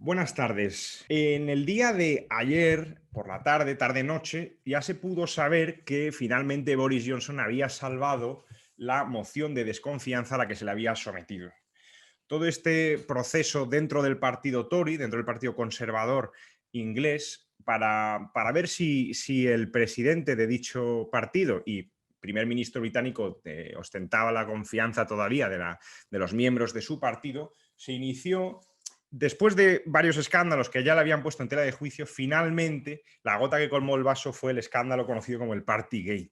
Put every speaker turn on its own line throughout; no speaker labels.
Buenas tardes. En el día de ayer, por la tarde, tarde-noche, ya se pudo saber que finalmente Boris Johnson había salvado la moción de desconfianza a la que se le había sometido. Todo este proceso dentro del partido Tory, dentro del partido conservador inglés, para ver si el presidente de dicho partido y primer ministro británico ostentaba la confianza todavía de los miembros de su partido, se inició. Después de varios escándalos que ya le habían puesto en tela de juicio, finalmente la gota que colmó el vaso fue el escándalo conocido como el Partygate.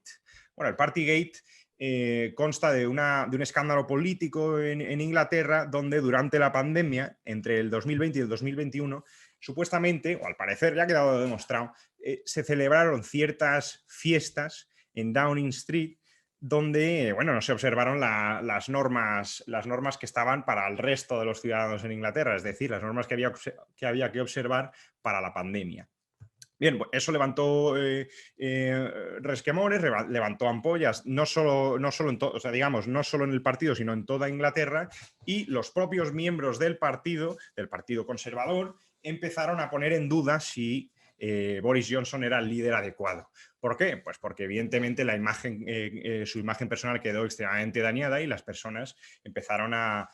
Bueno, el Partygate consta de un escándalo político en Inglaterra donde durante la pandemia, entre el 2020 y el 2021, supuestamente, o al parecer ya ha quedado demostrado, se celebraron ciertas fiestas en Downing Street donde bueno, no se observaron las normas que estaban para el resto de los ciudadanos en Inglaterra, es decir, las normas que había que observar para la pandemia. Bien, eso levantó resquemores, levantó ampollas, no solo no solo en el partido, sino en toda Inglaterra, y los propios miembros del partido conservador, empezaron a poner en duda si Boris Johnson era el líder adecuado. ¿Por qué? Pues porque evidentemente su imagen personal quedó extremadamente dañada y las personas empezaron a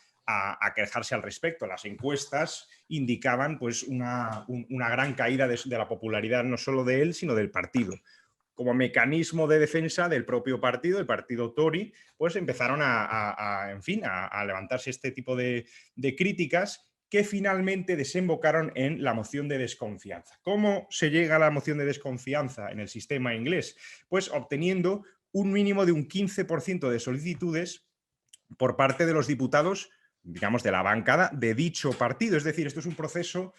quejarse al respecto. Las encuestas indicaban pues, una gran caída de la popularidad no solo de él, sino del partido. Como mecanismo de defensa del propio partido, el partido Tory, pues empezaron a levantarse este tipo de críticas que finalmente desembocaron en la moción de desconfianza. ¿Cómo se llega a la moción de desconfianza en el sistema inglés? Pues obteniendo un mínimo de un 15% de solicitudes por parte de los diputados, digamos, de la bancada de dicho partido. Es decir, esto es un proceso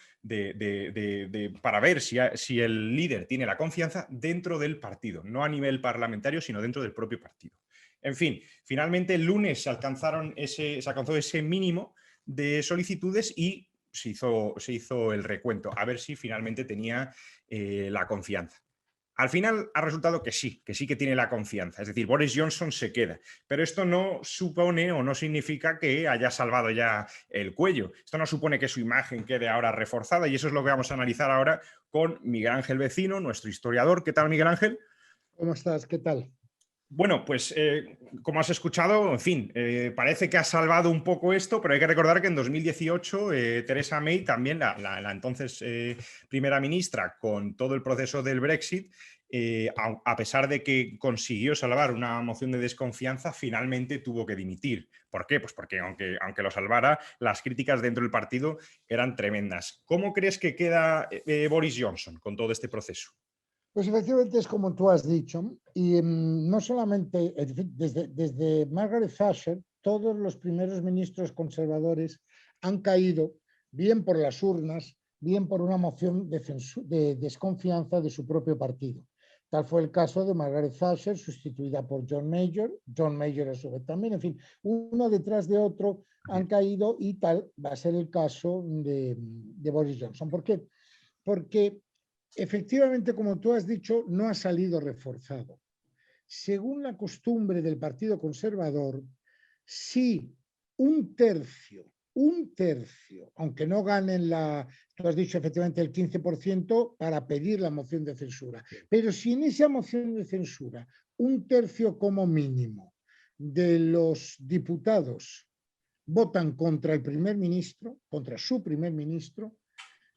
para ver si el líder tiene la confianza dentro del partido, no a nivel parlamentario, sino dentro del propio partido. En fin, finalmente el lunes se alcanzó ese mínimo de solicitudes y se hizo el recuento, a ver si finalmente tenía la confianza. Al final ha resultado que sí que tiene la confianza, es decir, Boris Johnson se queda, pero esto no supone o no significa que haya salvado ya el cuello, esto no supone que su imagen quede ahora reforzada y eso es lo que vamos a analizar ahora con Miguel Ángel Vecino, nuestro historiador. ¿Qué tal, Miguel Ángel?
¿Cómo estás? ¿Qué tal?
Bueno, pues como has escuchado, en fin, parece que ha salvado un poco esto, pero hay que recordar que en 2018 Theresa May, también la entonces primera ministra, con todo el proceso del Brexit, a pesar de que consiguió salvar una moción de desconfianza, finalmente tuvo que dimitir. ¿Por qué? Pues porque aunque lo salvara, las críticas dentro del partido eran tremendas. ¿Cómo crees que queda Boris Johnson con todo este proceso?
Pues efectivamente es como tú has dicho, y no solamente desde Margaret Thatcher, todos los primeros ministros conservadores han caído bien por las urnas, bien por una moción de desconfianza de su propio partido. Tal fue el caso de Margaret Thatcher, sustituida por John Major a su vez también, en fin, uno detrás de otro han caído y tal va a ser el caso de Boris Johnson. ¿Por qué? Porque efectivamente, como tú has dicho, no ha salido reforzado. Según la costumbre del Partido Conservador, si un tercio, aunque no ganen tú has dicho efectivamente el 15% para pedir la moción de censura, pero si en esa moción de censura un tercio como mínimo de los diputados votan contra el primer ministro, contra su primer ministro,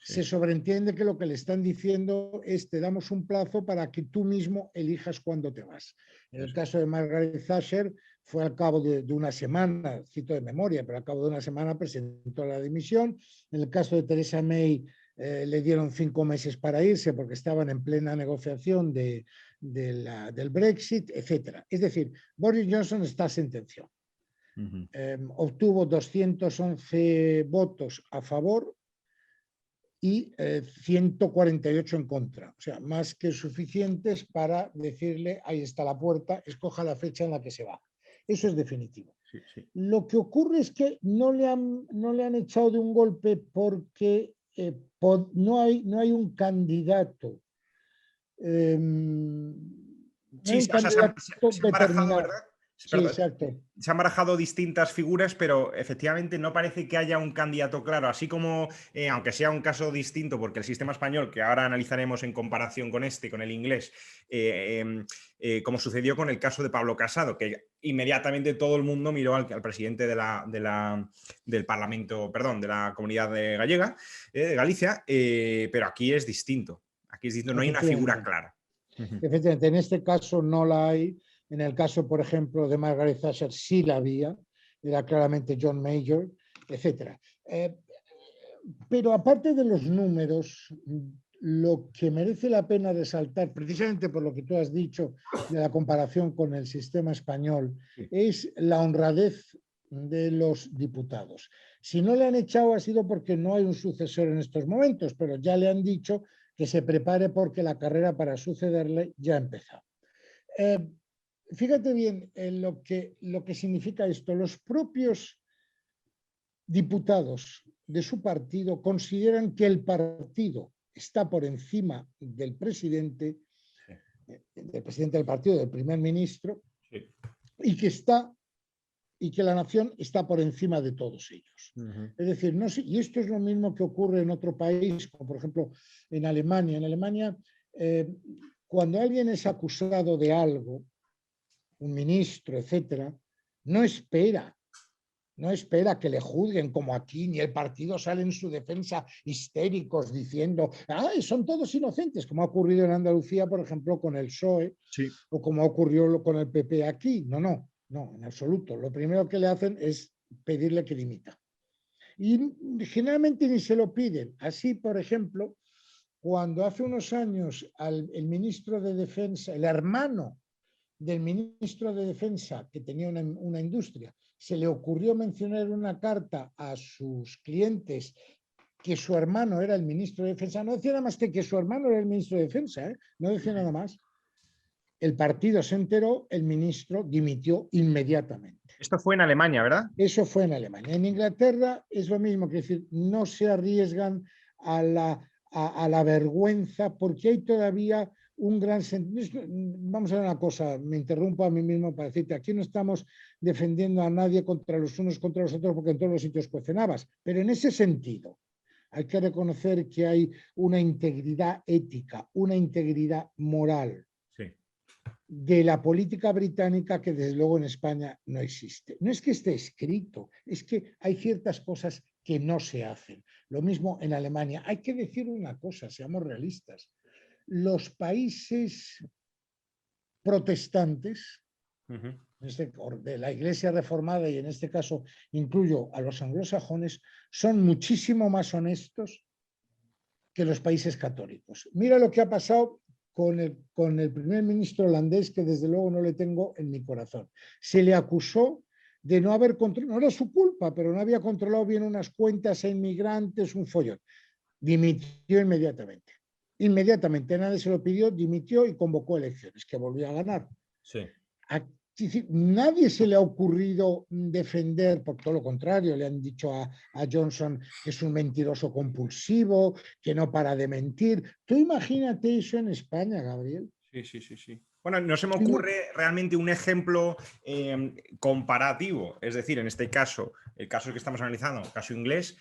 se sobreentiende que lo que le están diciendo es te damos un plazo para que tú mismo elijas cuándo te vas. En el caso de Margaret Thatcher fue al cabo de una semana, cito de memoria, pero al cabo de una semana presentó la dimisión. En el caso de Theresa May le dieron 5 meses para irse porque estaban en plena negociación del Brexit, etc. Es decir, Boris Johnson está sentenciado. Obtuvo 211 votos a favor y 148 en contra, o sea, más que suficientes para decirle, ahí está la puerta, escoja la fecha en la que se va. Eso es definitivo.
Sí, sí.
Lo que ocurre es que no le han echado de un golpe porque no hay un candidato. No hay
Sí,
un
o sea,
candidato
se han barajado,
determinado.
¿verdad?
Sí, exacto.
Se han barajado distintas figuras, pero efectivamente no parece que haya un candidato claro, así como, aunque sea un caso distinto, porque el sistema español, que ahora analizaremos en comparación con con el inglés, como sucedió con el caso de Pablo Casado, que inmediatamente todo el mundo miró al presidente del Parlamento, perdón, de la Comunidad Gallega, de Galicia, pero aquí es distinto. Aquí es distinto, no hay una figura clara.
Efectivamente, en este caso no la hay. En el caso, por ejemplo, de Margaret Thatcher sí la había, era claramente John Major, etc. Pero aparte de los números, lo que merece la pena resaltar, precisamente por lo que tú has dicho de la comparación con el sistema español, es la honradez de los diputados. Si no le han echado ha sido porque no hay un sucesor en estos momentos, pero ya le han dicho que se prepare porque la carrera para sucederle ya ha empezado. Fíjate bien lo que significa esto. Los propios diputados de su partido consideran que el partido está por encima del presidente del partido, del primer ministro, sí, y que la nación está por encima de todos ellos. Es decir, no sé, y esto es lo mismo que ocurre en otro país, como por ejemplo en Alemania. En Alemania, cuando alguien es acusado de algo, un ministro, etcétera, no espera que le juzguen como aquí, ni el partido sale en su defensa histéricos diciendo, son todos inocentes, como ha ocurrido en Andalucía, por ejemplo, con el PSOE, sí, o como ocurrió con el PP aquí. No, en absoluto. Lo primero que le hacen es pedirle que dimita. Y generalmente ni se lo piden. Así, por ejemplo, cuando hace unos años el ministro de Defensa, el hermano del ministro de Defensa, que tenía una industria, se le ocurrió mencionar una carta a sus clientes que su hermano era el ministro de Defensa. No decía nada más que su hermano era el ministro de Defensa, no decía nada más. El partido se enteró, el ministro dimitió inmediatamente.
Esto fue en Alemania, ¿verdad?
Eso fue en Alemania. En Inglaterra es lo mismo, que decir, no se arriesgan a la vergüenza porque hay todavía un gran sentido. Vamos a ver una cosa, me interrumpo a mí mismo para decirte, aquí no estamos defendiendo a nadie contra los unos contra los otros porque en todos los sitios cuecen habas, pero en ese sentido hay que reconocer que hay una integridad ética, una integridad moral, sí, de la política británica que desde luego en España no existe. No es que esté escrito, es que hay ciertas cosas que no se hacen. Lo mismo en Alemania. Hay que decir una cosa, seamos realistas. Los países protestantes, de la Iglesia reformada, y en este caso incluyo a los anglosajones, son muchísimo más honestos que los países católicos. Mira lo que ha pasado con el primer ministro holandés, que desde luego no le tengo en mi corazón. Se le acusó de no haber controlado, no era su culpa, pero no había controlado bien unas cuentas a inmigrantes, un follón. Dimitió inmediatamente. Inmediatamente, nadie se lo pidió, dimitió y convocó elecciones, que volvió a ganar. Sí. Nadie se le ha ocurrido defender, por todo lo contrario, le han dicho a Johnson que es un mentiroso compulsivo, que no para de mentir. Tú imagínate eso en España, Gabriel.
Sí. Bueno, no se me ocurre realmente un ejemplo comparativo, es decir, en este caso, el caso que estamos analizando, el caso inglés,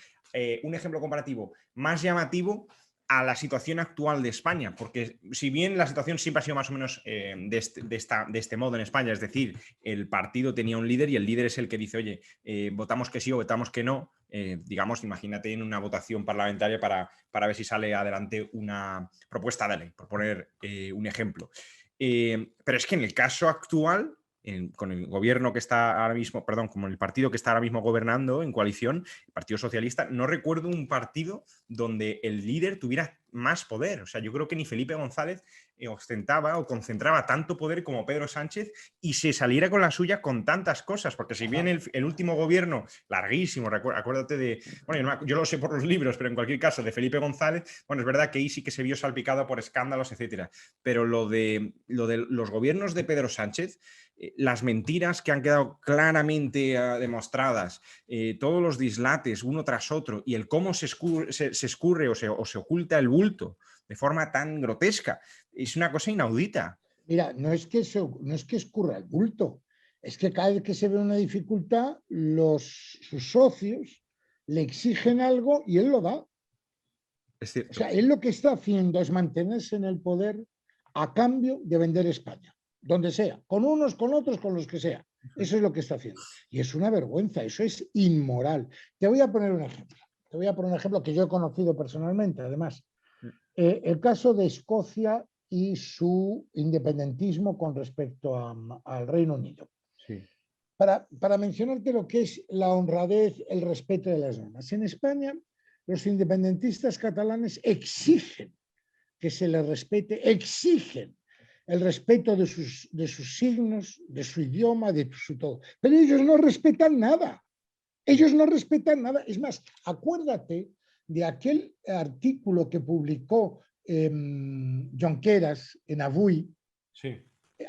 un ejemplo comparativo más llamativo a la situación actual de España, porque si bien la situación siempre ha sido más o menos de este modo en España, es decir, el partido tenía un líder y el líder es el que dice, oye, votamos que sí o votamos que no, digamos, imagínate en una votación parlamentaria para ver si sale adelante una propuesta de ley, por poner un ejemplo. Pero es que en el caso actual, con el gobierno que está ahora mismo, perdón, como el partido que está ahora mismo gobernando en coalición, el Partido Socialista, no recuerdo un partido donde el líder tuviera más poder. O sea, yo creo que ni Felipe González ostentaba o concentraba tanto poder como Pedro Sánchez y se saliera con la suya con tantas cosas, porque si bien el último gobierno, larguísimo, acuérdate de, bueno, yo lo sé por los libros, pero en cualquier caso, de Felipe González, bueno, es verdad que ahí sí que se vio salpicado por escándalos, etcétera, pero lo de los gobiernos de Pedro Sánchez, las mentiras que han quedado claramente demostradas, todos los dislates uno tras otro y el cómo se escurre o se oculta el bulto de forma tan grotesca, es una cosa inaudita.
Mira, no es que escurra el bulto, es que cada vez que se ve una dificultad, sus socios le exigen algo y él lo da.
Es
O
cierto.
sea, él lo que está haciendo es mantenerse en el poder a cambio de vender España, donde sea, con unos, con otros, con los que sea. Eso es lo que está haciendo. Y es una vergüenza, eso es inmoral. Te voy a poner un ejemplo. Te voy a poner un ejemplo que yo he conocido personalmente, además. El caso de Escocia y su independentismo con respecto al Reino Unido.
Sí.
Para mencionarte lo que es la honradez, el respeto de las normas. En España, los independentistas catalanes exigen que se les respete, exigen el respeto de sus signos, de su idioma, de su todo. Pero ellos no respetan nada. Ellos no respetan nada. Es más, acuérdate de aquel artículo que publicó Junqueras en Avui,
Sí.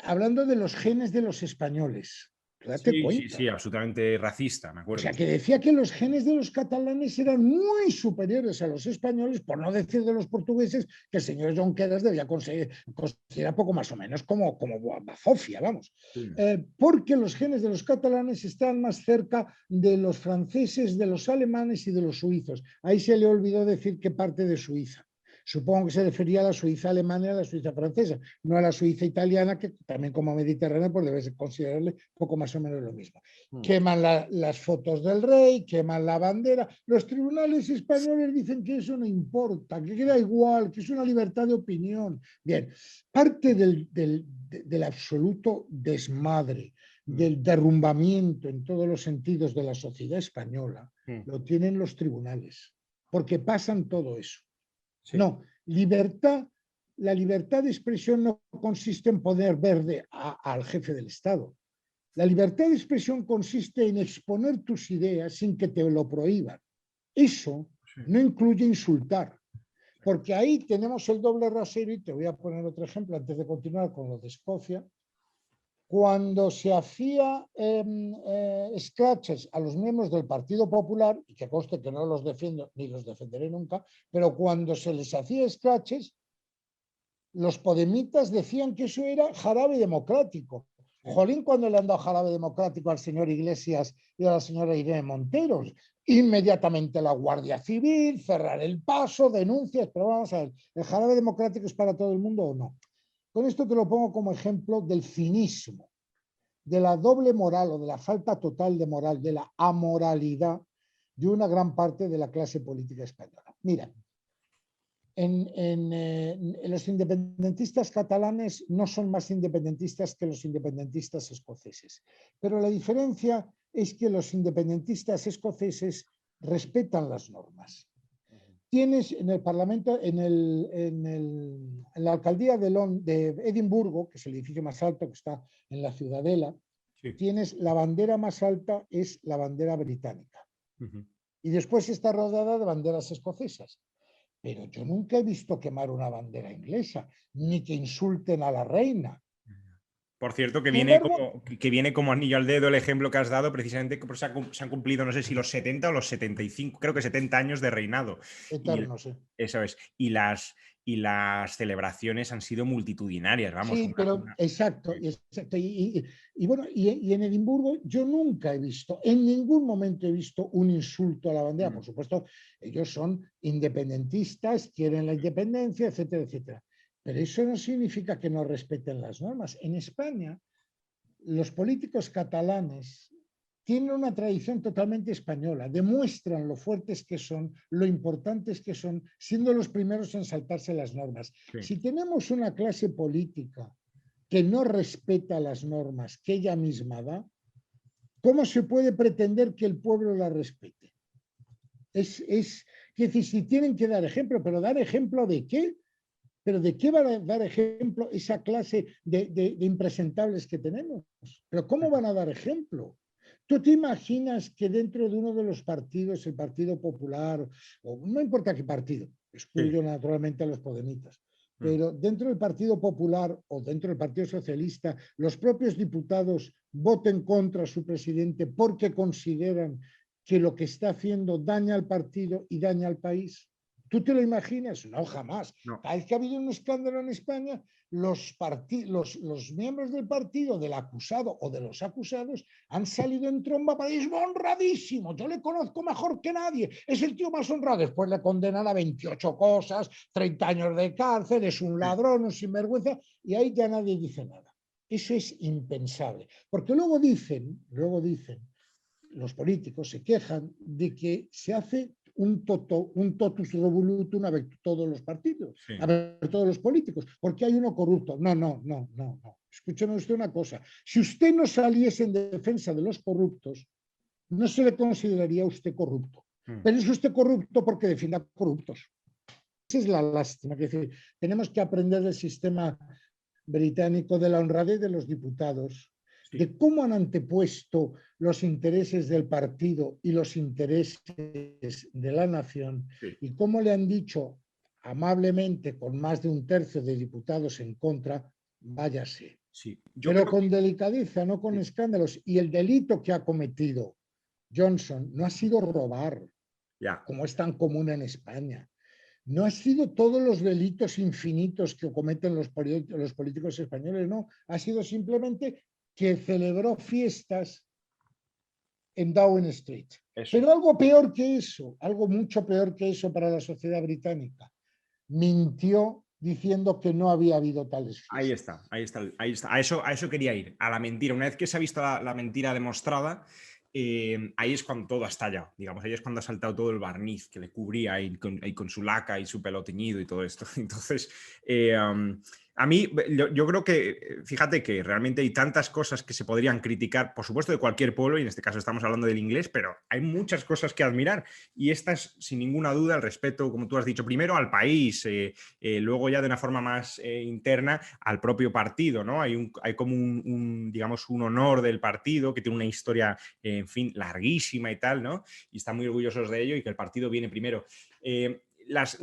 hablando de los genes de los españoles. Date
Sí, sí,
cuenta.
sí, absolutamente racista, me
O
acuerdo.
sea, que decía que los genes de los catalanes eran muy superiores a los españoles, por no decir de los portugueses, que el señor Junqueras debía considerar poco más o menos como bazofia, vamos.
Sí.
Porque los genes de los catalanes están más cerca de los franceses, de los alemanes y de los suizos. Ahí se le olvidó decir qué parte de Suiza. Supongo que se refería a la Suiza alemana y a la Suiza francesa, no a la Suiza italiana, que también como mediterránea pues debe considerarle poco más o menos lo mismo. Queman las fotos del rey, queman la bandera. Los tribunales españoles dicen que eso no importa, que queda igual, que es una libertad de opinión. Bien, parte del absoluto desmadre, del derrumbamiento en todos los sentidos de la sociedad española, lo tienen los tribunales, porque pasan todo eso. Sí. No, la libertad de expresión no consiste en poner verde al jefe del Estado. La libertad de expresión consiste en exponer tus ideas sin que te lo prohíban. Eso no incluye insultar, porque ahí tenemos el doble rasero, y te voy a poner otro ejemplo antes de continuar con lo de Escocia. Cuando se hacía scratches a los miembros del Partido Popular, y que conste que no los defiendo ni los defenderé nunca, pero cuando se les hacía scratches, los podemitas decían que eso era jarabe democrático. Jolín, cuando le han dado jarabe democrático al señor Iglesias y a la señora Irene Monteros. Inmediatamente la Guardia Civil, cerrar el paso, denuncias, pero vamos a ver, ¿el jarabe democrático es para todo el mundo o no? Con esto te lo pongo como ejemplo del cinismo, de la doble moral o de la falta total de moral, de la amoralidad de una gran parte de la clase política española. Mira, los independentistas catalanes no son más independentistas que los independentistas escoceses, pero la diferencia es que los independentistas escoceses respetan las normas. Tienes en el Parlamento, en la alcaldía de Edimburgo, que es el edificio más alto que está en la Ciudadela, sí. Tienes la bandera más alta, es la bandera británica. Y después está rodeada de banderas escocesas. Pero yo nunca he visto quemar una bandera inglesa, ni que insulten a la reina.
Por cierto, que viene como anillo al dedo el ejemplo que has dado, precisamente que se han cumplido, no sé si los 70 o los 75, creo que 70 años de reinado.
Eterno, sí.
Eso es. Y las celebraciones han sido multitudinarias, vamos.
Sí, pero exacto. Y bueno, y en Edimburgo yo nunca he visto, en ningún momento he visto un insulto a la bandera. Por supuesto, ellos son independentistas, quieren la independencia, etcétera, etcétera. Pero eso no significa que no respeten las normas. En España, los políticos catalanes tienen una tradición totalmente española, demuestran lo fuertes que son, lo importantes que son, siendo los primeros en saltarse las normas. Sí. Si tenemos una clase política que no respeta las normas que ella misma da, ¿cómo se puede pretender que el pueblo la respete? Es decir, si tienen que dar ejemplo, pero ¿dar ejemplo de qué? ¿Pero de qué va a dar ejemplo esa clase de impresentables que tenemos? ¿Pero cómo van a dar ejemplo? ¿Tú te imaginas que dentro de uno de los partidos, el Partido Popular, o no importa qué partido, excluyo naturalmente a los podemitas, pero dentro del Partido Popular o dentro del Partido Socialista, los propios diputados voten contra su presidente porque consideran que lo que está haciendo daña al partido y daña al país? ¿Tú te lo imaginas? No, jamás.
No.
Cada vez que ha habido un escándalo en España, los miembros del partido, del acusado o de los acusados, han salido en tromba para decir, es honradísimo, yo le conozco mejor que nadie, es el tío más honrado. Después le condenan a 28 cosas, 30 años de cárcel, es un ladrón, un sinvergüenza, y ahí ya nadie dice nada. Eso es impensable, porque luego dicen, los políticos se quejan de que se hace un totus revolutum a ver todos los partidos,
Sí.
a ver todos los políticos, porque hay uno corrupto. No. Escúcheme usted una cosa. Si usted no saliese en defensa de los corruptos, no se le consideraría usted corrupto. Pero es usted corrupto porque defiende a corruptos. Esa es la lástima. Es decir, tenemos que aprender del sistema británico de la honradez de los diputados, sí, de cómo han antepuesto los intereses del partido y los intereses de la nación, sí, y cómo le han dicho amablemente, con más de un tercio de diputados en contra, váyase. Sí. Pero con delicadeza, no con escándalos. Y el delito que ha cometido Johnson no ha sido robar, como es tan común en España. No ha sido todos los delitos infinitos que cometen los políticos españoles, no. Ha sido simplemente que celebró fiestas en Downing Street. Eso. Pero algo peor que eso, algo mucho peor que eso para la sociedad británica. Mintió diciendo que no había habido tales fiestas.
Ahí está. A eso quería ir, a la mentira. Una vez que se ha visto la mentira demostrada, ahí es cuando todo ha estallado, digamos, ahí es cuando ha saltado todo el barniz que le cubría ahí con su laca y su pelo teñido y todo esto. Entonces, a mí, yo creo que, fíjate que realmente hay tantas cosas que se podrían criticar, por supuesto, de cualquier pueblo, y en este caso estamos hablando del inglés, pero hay muchas cosas que admirar, y esta es, sin ninguna duda, el respeto, como tú has dicho, primero al país, luego ya de una forma más interna al propio partido, ¿no? Hay como digamos, un honor del partido que tiene una historia, en fin, larguísima y tal, ¿no? Y están muy orgullosos de ello y que el partido viene primero. Las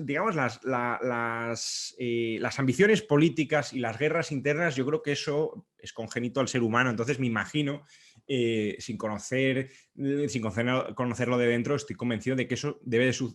ambiciones políticas y las guerras internas, yo creo que eso es congénito al ser humano. Entonces me imagino, sin conocerlo de dentro, estoy convencido de que eso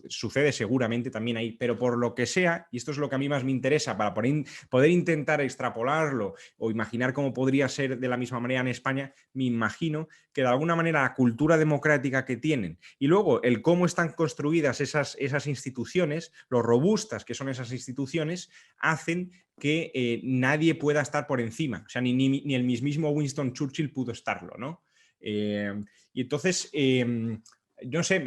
sucede seguramente también ahí. Pero por lo que sea, y esto es lo que a mí más me interesa para poder intentar extrapolarlo o imaginar cómo podría ser de la misma manera en España, me imagino que de alguna manera la cultura democrática que tienen y luego el cómo están construidas esas instituciones, lo robustas que son esas instituciones, hacen que nadie pueda estar por encima. O sea, ni el mismísimo Winston Churchill pudo estarlo, ¿no? Y entonces, yo no sé,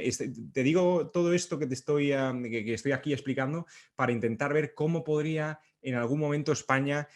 te digo todo esto que estoy aquí explicando para intentar ver cómo podría en algún momento España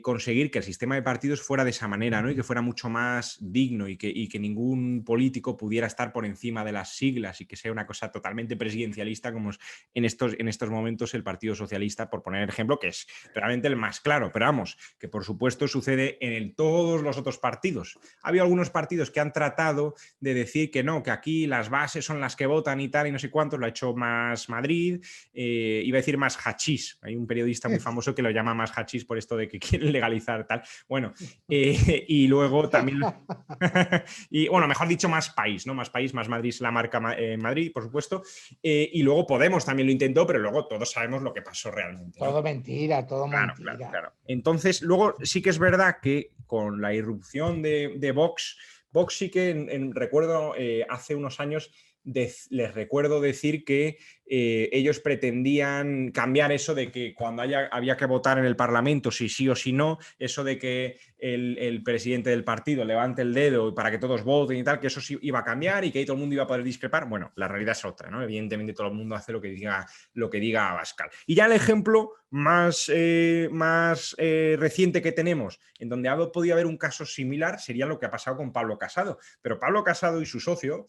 conseguir que el sistema de partidos fuera de esa manera, ¿no? Y que fuera mucho más digno y que ningún político pudiera estar por encima de las siglas y que sea una cosa totalmente presidencialista como es en estos momentos el Partido Socialista, por poner el ejemplo, que es realmente el más claro. Pero vamos, que por supuesto sucede en todos los otros partidos. Ha habido algunos partidos que han tratado de decir que no, que aquí las bases son las que votan y tal y no sé cuántos, lo ha hecho Más Madrid, iba a decir Más Hachís, hay un periodista muy famoso que lo llama Más Hachís por esto de que quieren legalizar tal, bueno, y luego también y bueno, mejor dicho Más País, ¿no? Más País, Más Madrid es la marca Madrid, por supuesto, y luego Podemos también lo intentó, pero luego todos sabemos lo que pasó realmente, ¿no?
Todo mentira, todo mentira.
Claro. Entonces, luego sí que es verdad que con la irrupción de Vox sí que recuerdo hace unos años les recuerdo decir que ellos pretendían cambiar eso de que cuando había que votar en el Parlamento si sí o si no, eso de que el presidente del partido levante el dedo para que todos voten y tal, que eso sí iba a cambiar y que ahí todo el mundo iba a poder discrepar. Bueno, la realidad es otra, ¿no? Evidentemente todo el mundo hace lo que diga Abascal. Y ya el ejemplo más reciente que tenemos, en donde ha podido haber un caso similar, sería lo que ha pasado con Pablo Casado. Pero Pablo Casado y su socio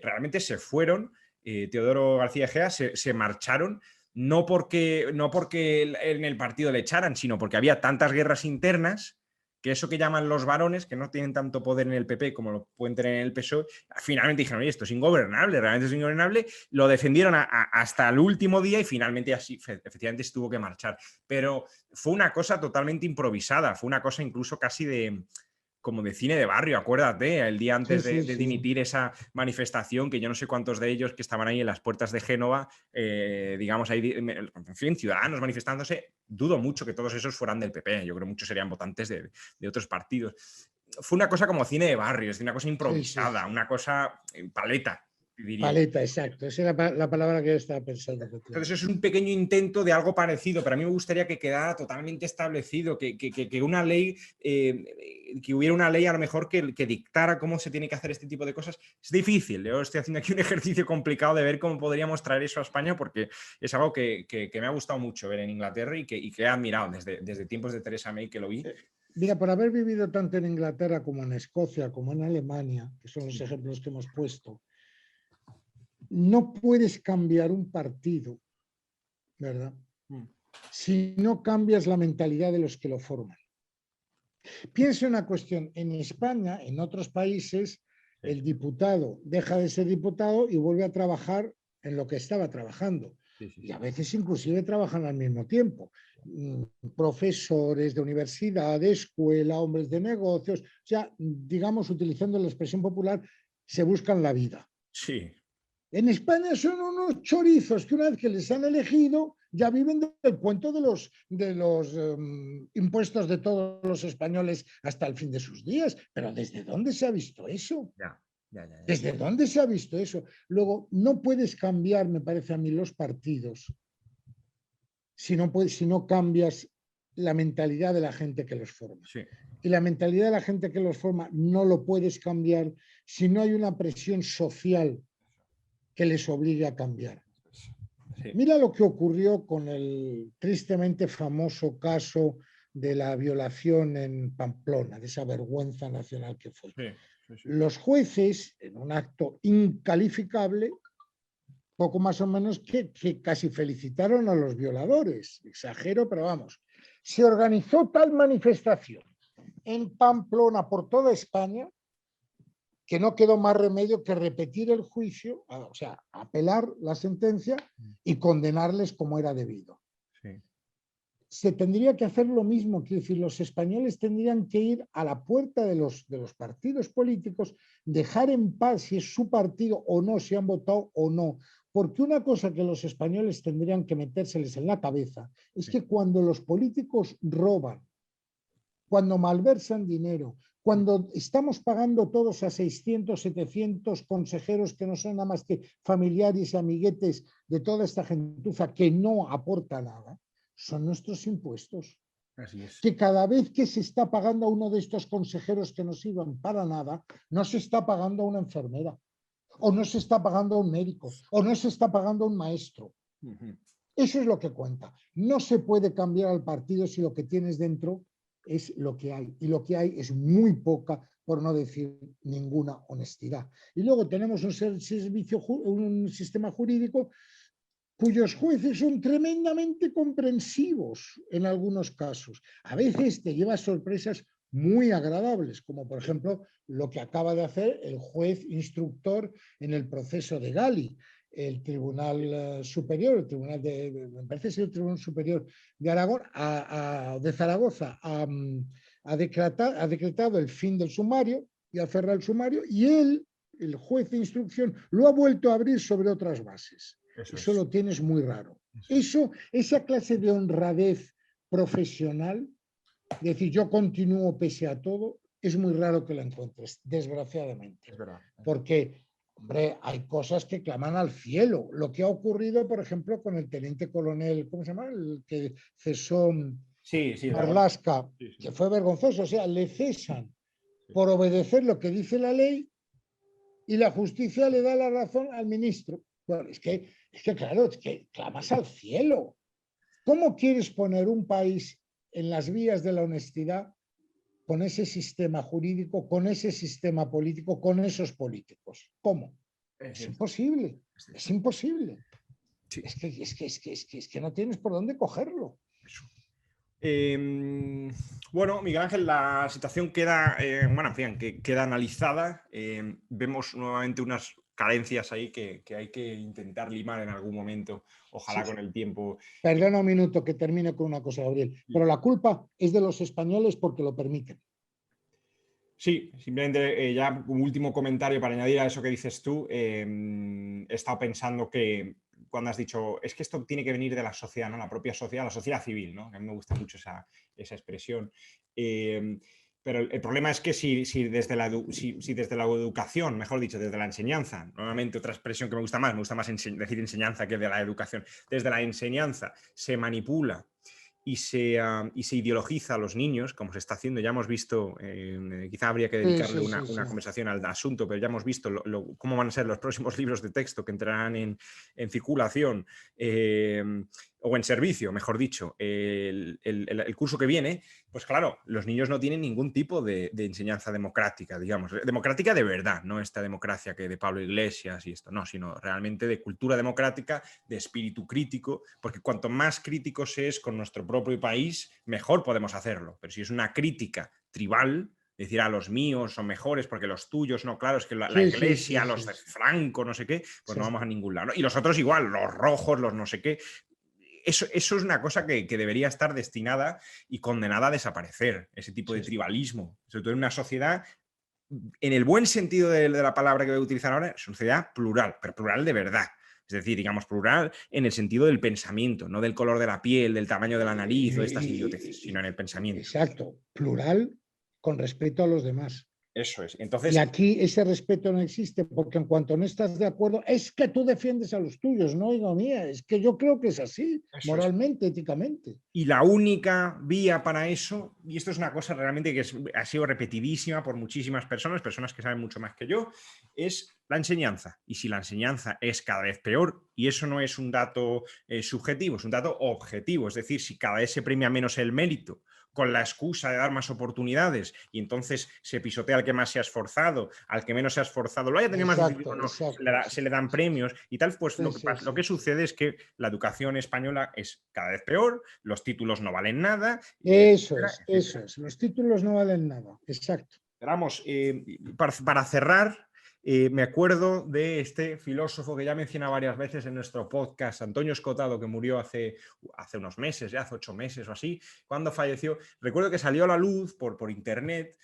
realmente se fueron, Teodoro García Egea, se marcharon, no porque en el partido le echaran, sino porque había tantas guerras internas que eso que llaman los varones, que no tienen tanto poder en el PP como lo pueden tener en el PSOE, finalmente dijeron, oye, esto es ingobernable, realmente es ingobernable, lo defendieron hasta el último día y finalmente así, efectivamente, se tuvo que marchar. Pero fue una cosa totalmente improvisada, fue una cosa incluso casi como de cine de barrio, acuérdate, el día antes
Sí, sí,
de
sí.
dimitir esa manifestación, que yo no sé cuántos de ellos que estaban ahí en las puertas de Génova, digamos, ahí, en fin, ciudadanos manifestándose, dudo mucho que todos esos fueran del PP, yo creo que muchos serían votantes de otros partidos. Fue una cosa como cine de barrio, es una cosa
Sí, sí,
improvisada,
sí.
una cosa paleta, diría yo.
Paleta, exacto. Esa es la palabra que yo estaba pensando,
Entonces es
efectivamente.
un pequeño intento de algo parecido, pero a mí me gustaría que quedara totalmente establecido, que una ley, que hubiera una ley a lo mejor que dictara cómo se tiene que hacer este tipo de cosas. Es difícil, yo estoy haciendo aquí un ejercicio complicado de ver cómo podríamos traer eso a España, porque es algo que me ha gustado mucho ver en Inglaterra y que he admirado desde tiempos de Theresa May, que lo vi.
Mira, por haber vivido tanto en Inglaterra como en Escocia, como en Alemania, que son los
Sí.
ejemplos que hemos puesto, no puedes cambiar un partido, ¿verdad?
Mm.
Si no cambias la mentalidad de los que lo forman. Piensa una cuestión, en España, en otros países,
Sí.
el diputado deja de ser diputado y vuelve a trabajar en lo que estaba trabajando.
Sí, sí,
Y a
sí.
veces inclusive trabajan al mismo tiempo. Profesores de universidad, de escuela, hombres de negocios, ya digamos, utilizando la expresión popular, se buscan la vida.
Sí.
En España son unos chorizos que una vez que les han elegido ya viven del cuento de los impuestos de todos los españoles hasta el fin de sus días. Pero ¿desde dónde se ha visto eso?
Ya, ya, ya, ya.
¿Desde dónde se ha visto eso? Luego, no puedes cambiar, me parece a mí, los partidos si no cambias la mentalidad de la gente que los forma.
Sí.
Y la mentalidad de la gente que los forma no lo puedes cambiar si no hay una presión social que les obligue a cambiar.
Sí.
Mira lo que ocurrió con el tristemente famoso caso de la violación en Pamplona, de esa vergüenza nacional que fue.
Sí, sí, sí.
Los jueces, en un acto incalificable, poco más o menos que casi felicitaron a los violadores. Exagero, pero vamos. Se organizó tal manifestación en Pamplona por toda España que no quedó más remedio que repetir el juicio, o sea, apelar la sentencia y condenarles como era debido.
Sí.
Se tendría que hacer lo mismo, quiero decir, los españoles tendrían que ir a la puerta de los partidos políticos, dejar en paz si es su partido o no, si han votado o no, porque una cosa que los españoles tendrían que metérseles en la cabeza es que cuando los políticos roban, cuando malversan dinero, cuando estamos pagando todos a 600, 700 consejeros que no son nada más que familiares y amiguetes de toda esta gentuza que no aporta nada, son nuestros impuestos.
Así es.
Que cada vez que se está pagando a uno de estos consejeros que no sirvan para nada, no se está pagando a una enfermera, o no se está pagando a un médico, o no se está pagando a un maestro. Eso es lo que cuenta. No se puede cambiar al partido si lo que tienes dentro es lo que hay. Y lo que hay es muy poca, por no decir ninguna honestidad. Y luego tenemos un sistema jurídico cuyos jueces son tremendamente comprensivos en algunos casos. A veces te llevas sorpresas muy agradables, como por ejemplo lo que acaba de hacer el juez instructor en el proceso de Gali, el Tribunal Superior, el Tribunal me parece ser el Tribunal Superior de Aragón, de Zaragoza, ha decretado el fin del sumario y ha cerrado el sumario, y él, el juez de instrucción, lo ha vuelto a abrir sobre otras bases. Eso lo tienes muy raro. Esa clase de honradez profesional, es decir, yo continúo pese a todo, es muy raro que la encuentres, desgraciadamente.
Es verdad.
Porque, hombre, hay cosas que claman al cielo. Lo que ha ocurrido, por ejemplo, con el teniente coronel, ¿cómo se llama? El que cesó
Sí, sí,
Marlaska,
sí, sí.
que fue vergonzoso. O sea, le cesan
Sí.
por obedecer lo que dice la ley y la justicia le da la razón al ministro. Bueno, claro, es que clamas al cielo. ¿Cómo quieres poner un país en las vías de la honestidad con ese sistema jurídico, con ese sistema político, con esos políticos? ¿Cómo? Es imposible, es imposible.
Sí.
Es que no tienes por dónde cogerlo.
Eso. Bueno, Miguel Ángel, la situación queda, bueno, en fin, que queda analizada. Vemos nuevamente unas carencias ahí que hay que intentar limar en algún momento, ojalá
Sí.
con el tiempo.
Perdona un minuto que termine con una cosa, Gabriel, pero la culpa es de los españoles porque lo permiten.
Sí, simplemente ya un último comentario para añadir a eso que dices tú. He estado pensando que cuando has dicho, es que esto tiene que venir de la sociedad, ¿no? La propia sociedad, la sociedad civil, ¿no? A mí me gusta mucho esa expresión. Eh, pero el problema es que si desde si desde la educación, mejor dicho, desde la enseñanza, normalmente otra expresión que me gusta más decir enseñanza que de la educación, desde la enseñanza se manipula y se ideologiza a los niños, como se está haciendo. Ya hemos visto, quizá habría que
Sí,
dedicarle
sí, sí, sí.
una conversación al asunto, pero ya hemos visto cómo van a ser los próximos libros de texto que entrarán en circulación o en servicio, mejor dicho, el curso que viene. Pues claro, los niños no tienen ningún tipo de enseñanza democrática, digamos, democrática de verdad, no esta democracia que de Pablo Iglesias y esto, no, sino realmente de cultura democrática, de espíritu crítico, porque cuanto más críticos se es con nuestro propio país, mejor podemos hacerlo. Pero si es una crítica tribal, decir a los míos son mejores porque los tuyos no, claro, es que la
Sí, sí, sí,
iglesia,
sí,
los de
sí.
Franco, no sé qué, pues
Sí.
no vamos a ningún lado, ¿no? Y los otros igual, los rojos, los no sé qué. Eso es una cosa que debería estar destinada y condenada a desaparecer, ese tipo de
Sí, sí.
tribalismo, sobre todo en una sociedad, en el buen sentido de la palabra que voy a utilizar ahora, es una sociedad plural, pero plural de verdad. Es decir, digamos, plural en el sentido del pensamiento, no del color de la piel, del tamaño de la nariz o de estas idioteces, sino en el pensamiento.
Exacto, plural con respeto a los demás.
Eso es.
Y
Entonces,
aquí ese respeto no existe, porque en cuanto no estás de acuerdo, es que tú defiendes a los tuyos, no, hijo mía, es que yo creo que es así,
eso es.
moralmente, éticamente.
Y la única vía para eso, y esto es una cosa realmente que ha sido repetidísima por muchísimas personas, personas que saben mucho más que yo, es la enseñanza. Y si la enseñanza es cada vez peor, y eso no es un dato subjetivo, es un dato objetivo, es decir, si cada vez se premia menos el mérito con la excusa de dar más oportunidades y entonces se pisotea al que más se ha esforzado, al que menos se ha esforzado, lo haya tenido más difícil
Exacto,
o no,
exacto.
se le dan premios y tal, pues
Sí, sí,
lo
sí,
que
sí.
sucede es que la educación española es cada vez peor, los títulos no valen nada, etcétera,
Eso
etcétera.
es. Los títulos no valen nada. Exacto.
Pero vamos, para cerrar, me acuerdo de este filósofo que ya menciona varias veces en nuestro podcast, Antonio Escotado, que murió hace unos meses, ya hace 8 meses o así, cuando falleció. Recuerdo que salió a la luz por internet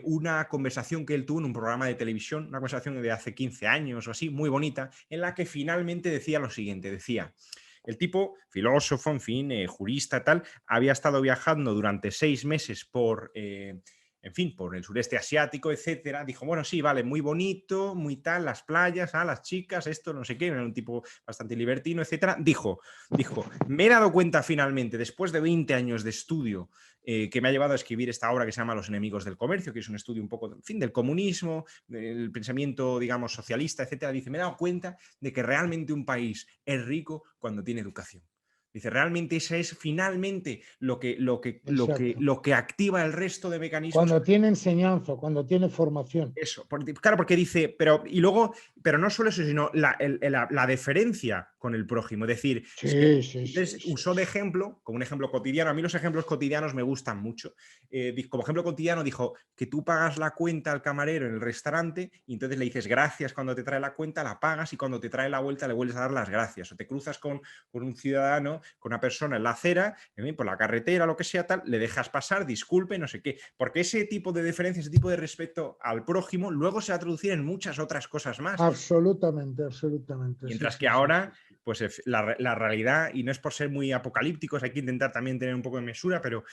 una conversación que él tuvo en un programa de televisión, una conversación de hace 15 años o así, muy bonita, en la que finalmente decía lo siguiente, decía... El tipo, filósofo, en fin, jurista, tal, había estado viajando durante 6 meses en fin, por el sureste asiático, etcétera. Dijo, bueno, sí, vale, muy bonito, muy tal, las playas, las chicas, esto, no sé qué, era un tipo bastante libertino, etcétera. Dijo, me he dado cuenta finalmente, después de 20 años de estudio, que me ha llevado a escribir esta obra que se llama Los enemigos del comercio, que es un estudio un poco, en fin, del comunismo, del pensamiento, digamos, socialista, etcétera. Dice, me he dado cuenta de que realmente un país es rico cuando tiene educación. Dice, realmente esa es finalmente
Exacto.
lo que activa el resto de mecanismos.
Cuando tiene enseñanza, cuando tiene formación.
Eso, claro, porque dice, pero no solo eso, sino la deferencia con el prójimo. Es decir, es que
Sí, sí, sí,
entonces
sí,
usó de
sí.
ejemplo, como un ejemplo cotidiano. A mí los ejemplos cotidianos me gustan mucho. Como ejemplo cotidiano dijo que tú pagas la cuenta al camarero en el restaurante y entonces le dices gracias cuando te trae la cuenta, la pagas y cuando te trae la vuelta le vuelves a dar las gracias. O te cruzas con un ciudadano, con una persona en la acera, por la carretera, lo que sea, tal, le dejas pasar, disculpe, no sé qué. Porque ese tipo de deferencia, ese tipo de respeto al prójimo, luego se va a traducir en muchas otras cosas más.
Absolutamente, absolutamente. Sí,
Mientras que
sí, sí, sí,
ahora,
sí.
pues la realidad, y no es por ser muy apocalípticos, hay que intentar también tener un poco de mesura, pero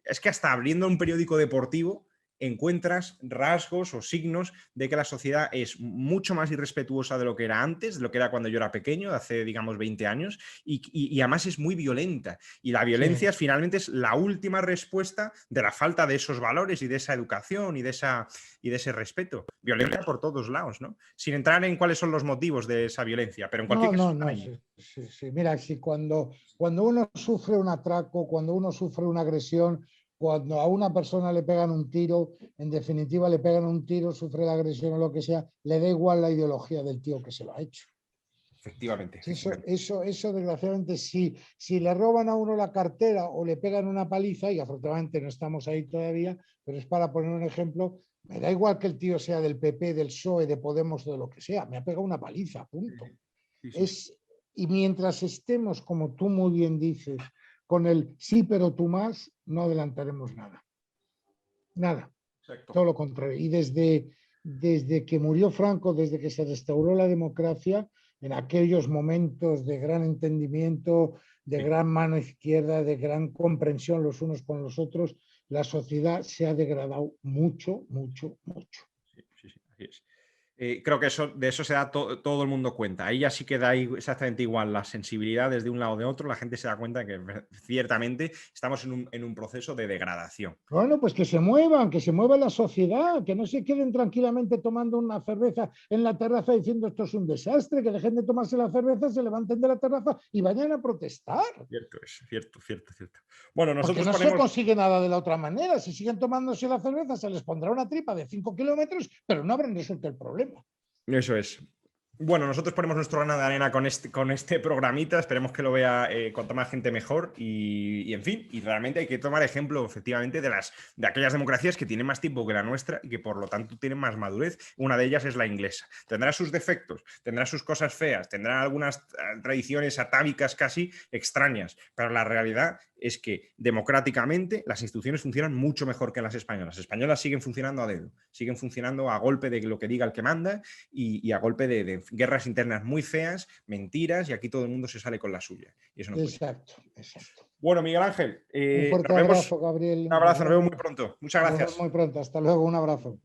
es que hasta abriendo un periódico deportivo encuentras rasgos o signos de que la sociedad es mucho más irrespetuosa de lo que era antes, de lo que era cuando yo era pequeño, hace, digamos, 20 años, y además es muy violenta. Y la
Sí.
violencia finalmente es la última respuesta de la falta de esos valores y de esa educación y de ese respeto. Violencia por todos lados, ¿no? Sin entrar en cuáles son los motivos de esa violencia, pero en cualquier
No,
caso
no,
están
no,
ahí.
sí, sí, sí. Mira, si cuando uno sufre un atraco, cuando uno sufre una agresión, cuando a una persona le pegan un tiro, en definitiva le pegan un tiro, sufre la agresión o lo que sea, le da igual la ideología del tío que se lo ha hecho.
Efectivamente, efectivamente.
Eso desgraciadamente, si le roban a uno la cartera o le pegan una paliza, y afortunadamente no estamos ahí todavía, pero es para poner un ejemplo, me da igual que el tío sea del PP, del PSOE, de Podemos, de lo que sea, me ha pegado una paliza, punto.
Sí, sí, sí.
Es, y mientras estemos, como tú muy bien dices, con el sí, pero tú más, no adelantaremos nada. Nada.
Exacto.
todo lo contrario. Y desde que murió Franco, desde que se restauró la democracia, en aquellos momentos de gran entendimiento, de
Sí.
gran mano izquierda, de gran comprensión los unos con los otros, la sociedad se ha degradado mucho, mucho, mucho.
Sí, sí, sí, así es. Creo que de eso se da todo el mundo cuenta. Ahí ya sí que da exactamente igual las sensibilidades de un lado o de otro. La gente se da cuenta que ciertamente estamos en un proceso de degradación.
Bueno, pues que se mueva la sociedad, que no se queden tranquilamente tomando una cerveza en la terraza diciendo esto es un desastre, que dejen de tomarse la cerveza, se levanten de la terraza y vayan a protestar.
Cierto es, cierto, cierto, cierto. Bueno,
Porque
nosotros
no se
ponemos...
consigue nada de la otra manera. Si siguen tomándose la cerveza, se les pondrá una tripa de 5 kilómetros, pero no habrán resuelto el problema.
Eso es. Bueno, nosotros ponemos nuestro grano de arena con este programita. Esperemos que lo vea cuanta más gente mejor. En fin, y realmente hay que tomar ejemplo, efectivamente, de aquellas democracias que tienen más tiempo que la nuestra y que por lo tanto tienen más madurez. Una de ellas es la inglesa. Tendrá sus defectos, tendrá sus cosas feas, tendrá algunas tradiciones atávicas casi extrañas, pero la realidad es que democráticamente las instituciones funcionan mucho mejor que las españolas. Las españolas siguen funcionando a dedo, siguen funcionando a golpe de lo que diga el que manda y a golpe de guerras internas muy feas, mentiras, y aquí todo el mundo se sale con la suya. Y eso no puede ser.
Exacto, exacto.
Bueno, Miguel Ángel,
Un fuerte
nos vemos.
abrazo, Gabriel.
Un abrazo, nos vemos muy pronto. Muchas
Nos vemos
gracias.
muy pronto. Hasta luego, un abrazo.